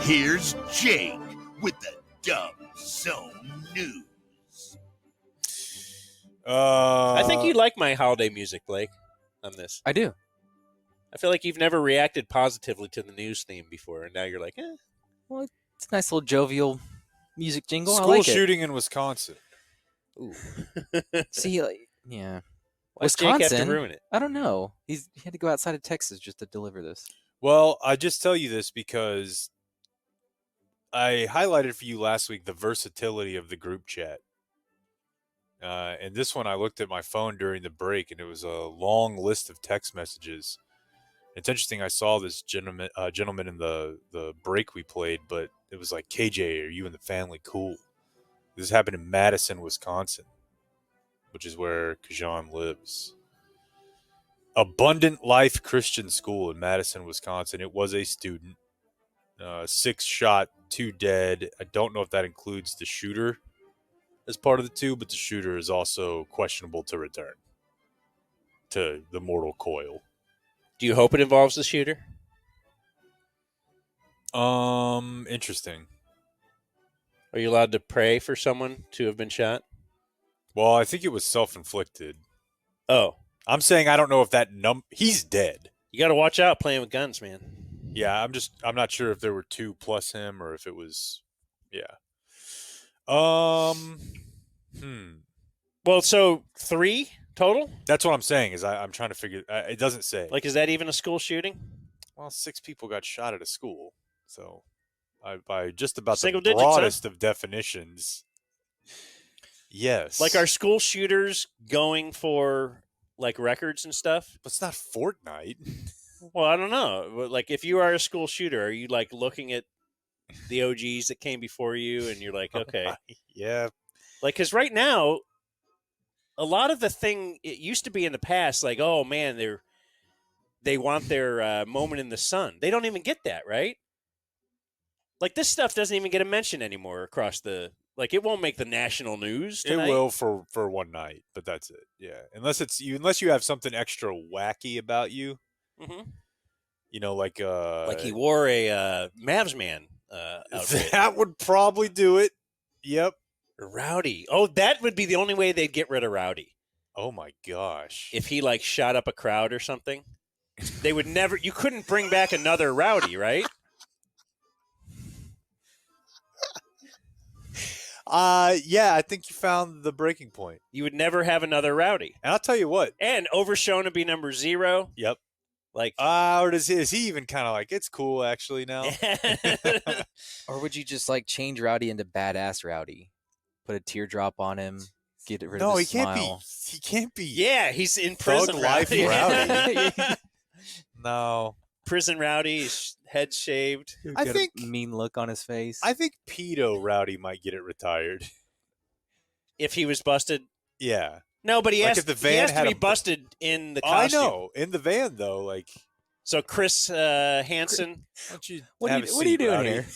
Here's Jake with the Dumb Zone News. I think you like my holiday music, Blake, on this. I do. I feel like you've never reacted positively to the news theme before, and now you're like, eh. Well, it's a nice little jovial music jingle. School I like shooting in Wisconsin. Ooh. See, yeah. Why's Jake have to ruin it? I don't know. He had to go outside of Texas just to deliver this. Well, I just tell you this because I highlighted for you last week the versatility of the group chat. And this one, I looked at my phone during the break, and it was a long list of text messages. It's interesting. I saw this gentleman in the break we played, but it was like, KJ, are you and the family cool? This happened in Madison, Wisconsin, which is where Kajan lives. Abundant Life Christian School in Madison, Wisconsin. It was a student. 6 shot, 2 dead. I don't know if that includes the shooter as part of the 2, but the shooter is also questionable to return to the mortal coil. Do you hope it involves the shooter? Interesting. Are you allowed to pray for someone to have been shot? Well, I think it was self-inflicted. Oh. I'm saying I don't know if that he's dead. You got to watch out playing with guns, man. Yeah, I'm not sure if there were 2 plus him or if it was, yeah. Well, so 3 total? That's what I'm saying is I'm trying to figure, it doesn't say. Like, is that even a school shooting? Well, 6 people got shot at a school. So by just about Single the digits, broadest of definitions. Yes. Like, are school shooters going for, like, records and stuff? But it's not Fortnite. Well, I don't know. Like, if you are a school shooter, are you, like, looking at the OGs that came before you and you're like, okay. Yeah. Like, because right now, a lot of the thing, it used to be in the past, like, oh, man, they want their moment in the sun. They don't even get that, right? Like, this stuff doesn't even get a mention anymore across the... Like, it won't make the national news tonight. It will for one night, but that's it. Yeah. Unless you have something extra wacky about you. Mm-hmm. You know, like he wore a Mavs man outfit. That would probably do it. Yep. Rowdy. Oh, that would be the only way they'd get rid of Rowdy. Oh my gosh. If he like shot up a crowd or something. They would never you couldn't bring back another Rowdy, right? Yeah, I think you found the breaking point. You would never have another Rowdy. And I'll tell you what. And Overshown would be number 0. Yep. Like, or is he even kind of like, it's cool actually now? Or would you just like change Rowdy into Badass Rowdy? Put a teardrop on him, get rid of his smile. He can't be. Yeah, he's in prison. Thug life Rowdy. No. Prison Rowdy, head shaved. I think a mean look on his face. I think pedo Rowdy might get it retired. If he was busted? Yeah. No, but he like has, if the van he has to be busted in the I costume. know. In the van, though. Like. So Chris Hansen. What are you doing Rowdy? Here?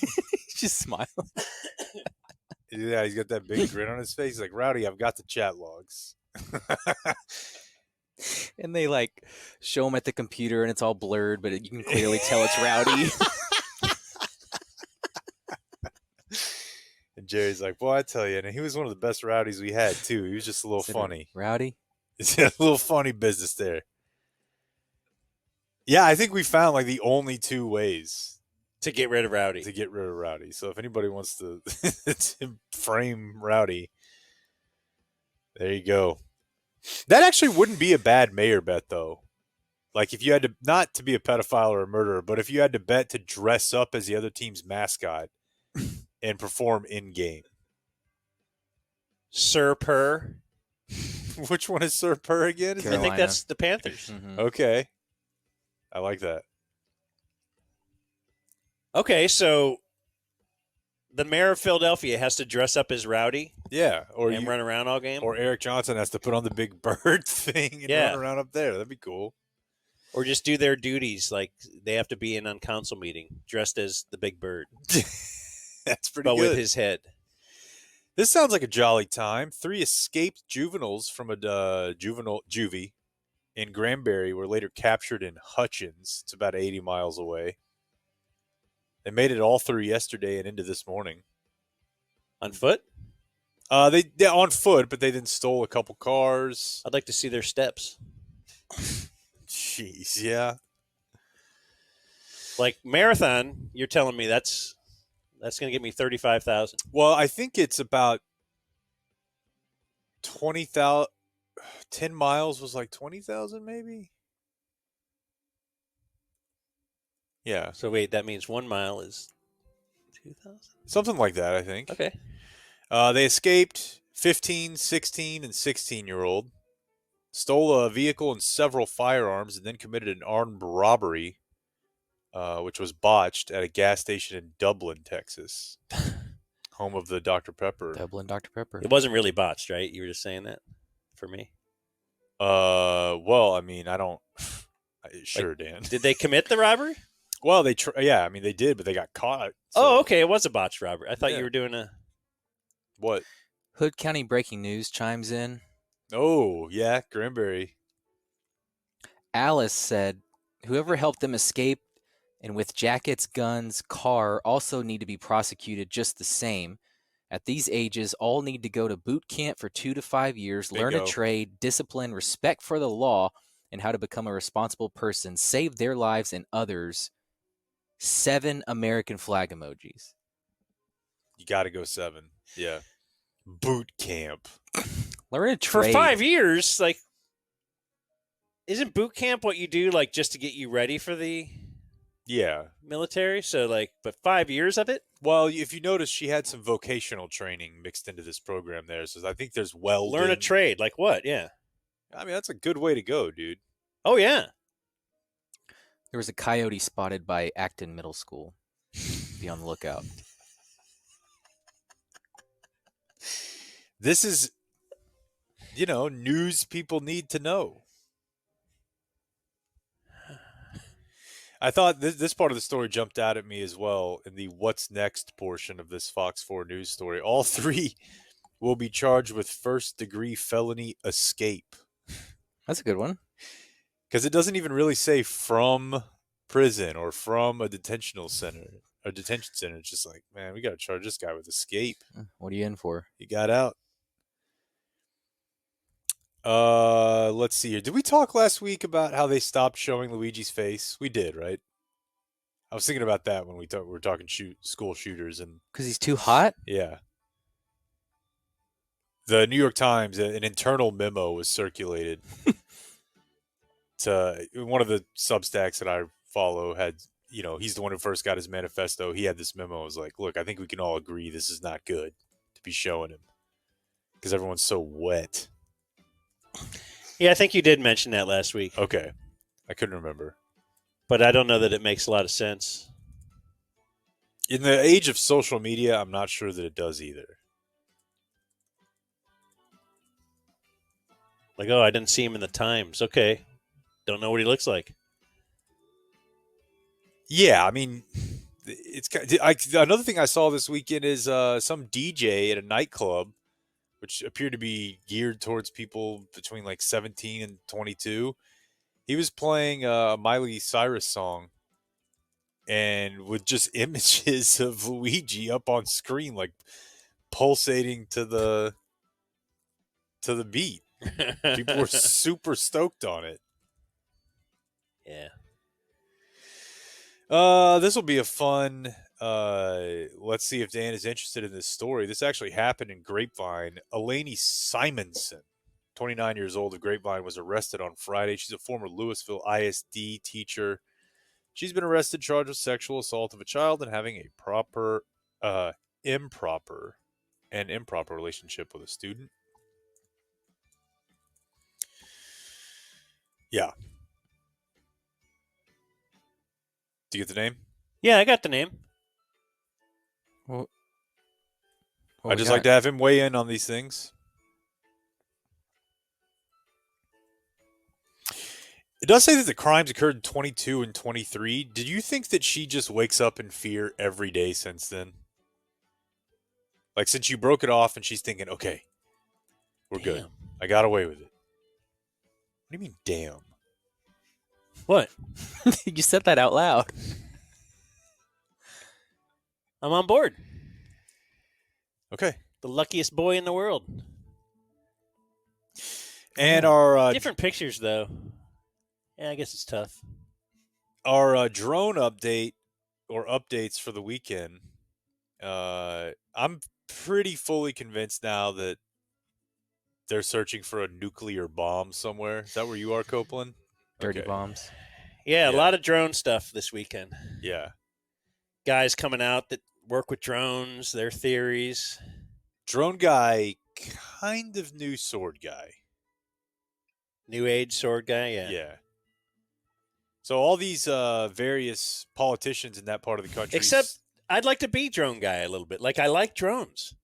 Just smile. Yeah, he's got that big grin on his face. He's like, Rowdy, I've got the chat logs. And they like show him at the computer and it's all blurred, but you can clearly tell it's Rowdy. And Jerry's like, boy, I tell you, and he was one of the best Rowdies we had, too. He was just a little funny. Rowdy? It's a little funny business there. Yeah, I think we found like the only 2 ways to get rid of Rowdy. So if anybody wants to, to frame Rowdy, there you go. That actually wouldn't be a bad mayor bet, though. Like if you had to, not to be a pedophile or a murderer, but if you had to bet to dress up as the other team's mascot and perform in-game. Sir Purr. Which one is Sir Purr again? I think that's the Panthers. Mm-hmm. Okay. I like that. Okay, so the mayor of Philadelphia has to dress up as Rowdy. Yeah. And run around all game. Or Eric Johnson has to put on the big bird thing and run around up there. That'd be cool. Or just do their duties. Like they have to be in on council meeting dressed as the big bird. That's pretty good. But good. with his head. This sounds like a jolly time. 3 escaped juveniles from a juvie in Granbury were later captured in Hutchins. It's about 80 miles away. They made it all through yesterday and into this morning. On foot? They're on foot, but they then stole a couple cars. I'd like to see their steps. Jeez, yeah. Like marathon, you're telling me that's going to get me 35,000. Well, I think it's about 20,000. 10 miles was like 20,000, maybe. Yeah, So wait, that means 1 mile is 2,000. something like that, I think. Okay. They escaped 15, 16, and 16-year-old, stole a vehicle and several firearms, and then committed an armed robbery, which was botched at a gas station in Dublin, Texas, home of the Dr. Pepper. Dublin Dr. Pepper. It wasn't really botched, right? You were just saying that for me. Well, I mean, I don't. Sure, Dan. Did they commit the robbery? Well, yeah, I mean, they did, but they got caught. So Oh, okay. It was a botched robbery. I thought Yeah. you were doing a. What? Hood County Breaking News chimes in. Oh, yeah, Granbury. Alice said, whoever helped them escape and with jackets, guns, car also need to be prosecuted just the same. At these ages, all need to go to boot camp for 2 to 5 years, learn Bingo. a trade, discipline, respect for the law, and how to become a responsible person, save their lives and others. 7 American flag emojis. You got to go 7. Yeah. Boot camp. Learn a For trade. 5 years, like, isn't boot camp what you do, like, just to get you ready for the Yeah. military? So, like, but 5 years of it? Well, if you notice, she had some vocational training mixed into this program there. So I think there's welding. Learn a trade. Like what? Yeah. I mean, that's a good way to go, dude. Oh, yeah. There was a coyote spotted by Acton Middle School. Be on the lookout. This is, news people need to know. I thought this part of the story jumped out at me as well in the what's next portion of this Fox 4 News story. All 3 will be charged with first-degree felony escape. That's a good one. Because it doesn't even really say from prison or from a detention center. It's just like, man, we got to charge this guy with escape. What are you in for? He got out. Let's see here. Did we talk last week about how they stopped showing Luigi's face? We did, right? I was thinking about that when we were talking school shooters, and Because he's too hot? yeah. The New York Times, an internal memo was circulated to one of the Substacks that I follow had, he's the one who first got his manifesto. He had this memo. It was like, look, I think we can all agree this is not good to be showing him because everyone's so wet. Yeah, I think you did mention that last week. Okay. I couldn't remember. But I don't know that it makes a lot of sense. In the age of social media, I'm not sure that it does either. Like, oh, I didn't see him in the Times. Okay. Don't know what he looks like. Yeah, I mean, another thing I saw this weekend is some DJ at a nightclub, which appeared to be geared towards people between like 17 and 22. He was playing a Miley Cyrus song and with just images of Luigi up on screen, like pulsating to the beat. People were super stoked on it. Yeah. This will be a fun. Let's see if Dan is interested in this story. This actually happened in Grapevine. Elaine Simonson, 29 years old of Grapevine, was arrested on Friday. She's a former Louisville ISD teacher. She's been arrested, charged with sexual assault of a child and having a improper relationship with a student. Yeah. Do you get the name? Yeah, I got the name. Well, I just like to have him weigh in on these things. It does say that the crimes occurred in 22 and 23. Did you think that she just wakes up in fear every day since then? Like, since you broke it off and she's thinking, okay, we're good. Damn. I got away with it. What do you mean, damn? What? You said that out loud. I'm on board. Okay. The luckiest boy in the world. And our Different pictures, though. Yeah, I guess it's tough. our drone update or updates for the weekend. I'm pretty fully convinced now that they're searching for a nuclear bomb somewhere. Is that where you are, Copeland? Dirty Okay. bombs. Yeah, a Yeah. lot of drone stuff this weekend. Yeah. Guys coming out that work with drones, their theories. Drone guy, kind of new sword guy. New age sword guy, Yeah. So all these various politicians in that part of the country. Except I'd like to be drone guy a little bit. Like, I like drones.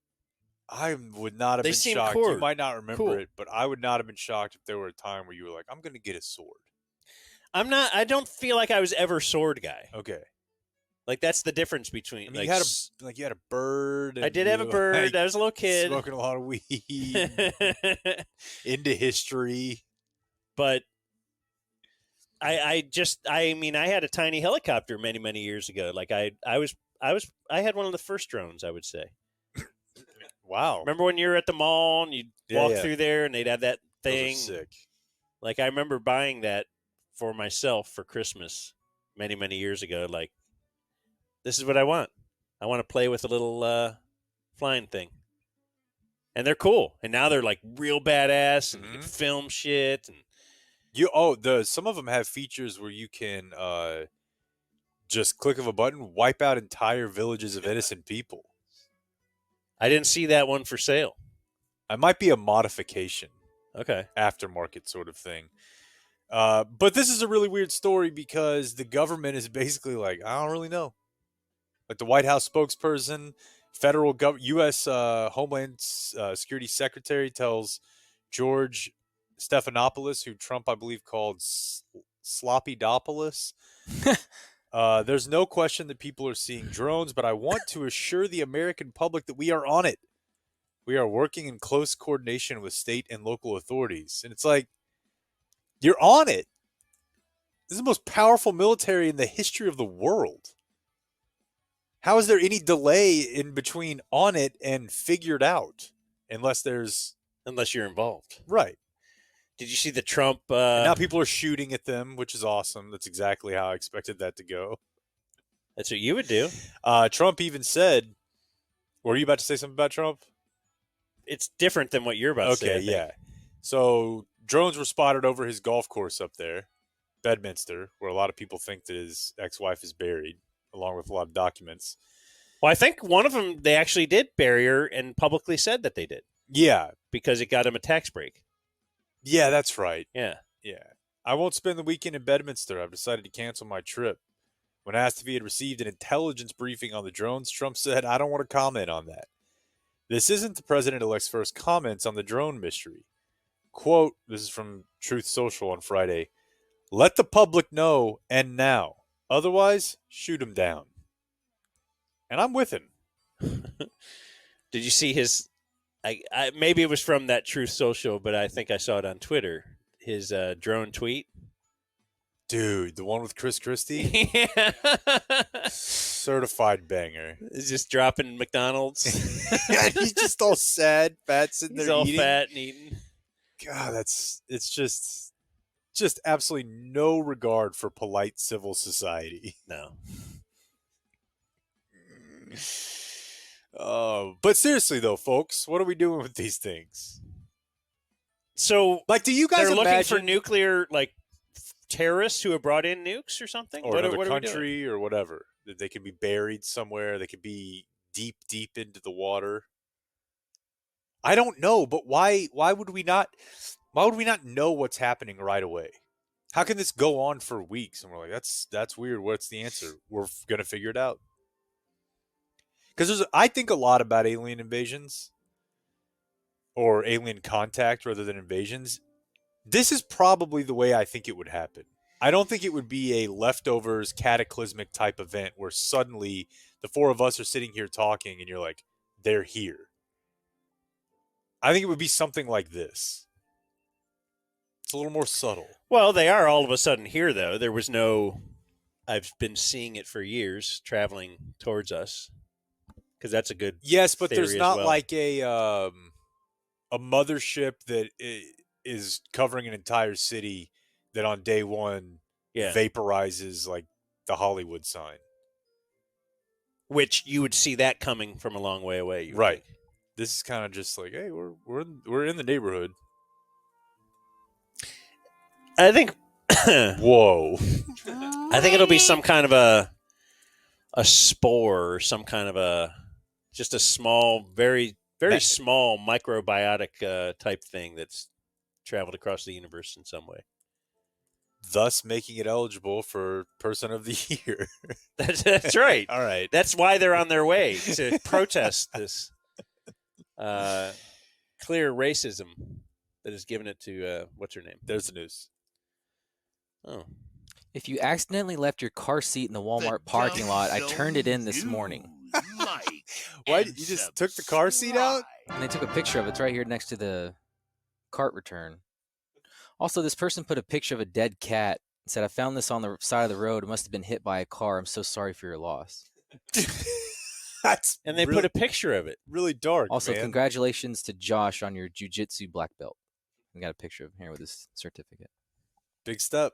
I would not have They been seem shocked. cool. You might not remember Cool. it, but I would not have been shocked if there were a time where you were like, I'm going to get a sword. I don't feel like I was ever sword guy. Okay. Like, that's the difference between. I mean, like, you had a bird. I and did you have a were, bird. like, I was a little kid. smoking a lot of weed, into history. But I had a tiny helicopter many years ago. Like, I had one of the first drones, I would say. Wow. Remember when you were at the mall and you'd walk through there and they'd have that thing? Those are sick. Like, I remember buying that for myself for Christmas many years ago. Like, this is what I want. I want to play with a little flying thing. And they're cool. And now they're like real badass and you can film shit. And some of them have features where you can just click of a button, wipe out entire villages of innocent people. I didn't see that one for sale. It might be a modification. Okay. Aftermarket sort of thing. But this is a really weird story because the government is basically like, I don't really know. Like the White House spokesperson, U.S. Homeland Security Secretary tells George Stephanopoulos, who Trump, I believe, called Sloppydopoulos. There's no question that people are seeing drones, but I want to assure the American public that we are on it. We are working in close coordination with state and local authorities. And it's like, you're on it. This is the most powerful military in the history of the world. How is there any delay in between on it and figured out? Unless you're involved. Right. Did you see the Trump? And now people are shooting at them, which is awesome. That's exactly how I expected that to go. That's what you would do. Trump even said, were you about to say something about Trump? It's different than what you're about to say. Okay, yeah. So drones were spotted over his golf course up there, Bedminster, where a lot of people think that his ex-wife is buried, along with a lot of documents. Well, I think one of them, they actually did bury her and publicly said that they did. Yeah. Because it got him a tax break. Yeah, that's right. Yeah. Yeah. I won't spend the weekend in Bedminster. I've decided to cancel my trip. When asked if he had received an intelligence briefing on the drones, Trump said, I don't want to comment on that. This isn't the president-elect's first comments on the drone mystery. Quote, this is from Truth Social on Friday, let the public know, and now. Otherwise, shoot him down. And I'm with him. Did you see his... maybe it was from that Truth Social, but I think I saw it on Twitter. His drone tweet. Dude, the one with Chris Christie? Yeah. Certified banger. He's just dropping McDonald's. Yeah, he's just all sad, fat, sitting He's there all eating. fat and eating. God, it's just absolutely no regard for polite civil society. No. But seriously though, folks, what are we doing with these things? So, like, do you guys they're looking imagine for nuclear, like, terrorists who have brought in nukes or something? or what another are we doing? country or whatever? That they could be buried somewhere. They could be deep into the water. I don't know, but why would we not know what's happening right away? How can this go on for weeks? And we're like, that's weird. What's the answer? We're gonna figure it out. Because I think a lot about alien invasions or alien contact rather than invasions. This is probably the way I think it would happen. I don't think it would be a leftovers cataclysmic type event where suddenly the four of us are sitting here talking and you're like, they're here. I think it would be something like this. It's a little more subtle. Well, they are all of a sudden here, though. There was no. I've been seeing it for years, traveling towards us, because that's a good. Yes, but there's theory as not well. like a mothership that is covering an entire city that on day one Yeah, vaporizes like the Hollywood sign. which you would see that coming from a long way away. You would Right. think. This is kind of just like, hey, we're in the neighborhood. I think. Whoa. I think it'll be some kind of a spore or some kind of just a small, very small microbiotic type thing that's traveled across the universe in some way. Thus making it eligible for Person of the Year. That's right. All right. That's why they're on their way to protest this clear racism that has given it to what's her name? There's the news. Oh, If you accidentally left your car seat in the Walmart parking lot, I turned it in this morning. Why you just took the car seat out? And they took a picture of it. It's right here next to the cart return. Also, this person put a picture of a dead cat and said, I found this on the side of the road. It must have been hit by a car. I'm so sorry for your loss. That's and they really, put a picture of it. really dark. Also, man. congratulations to Josh on your jiu-jitsu black belt. We got a picture of him here with his certificate. Big step.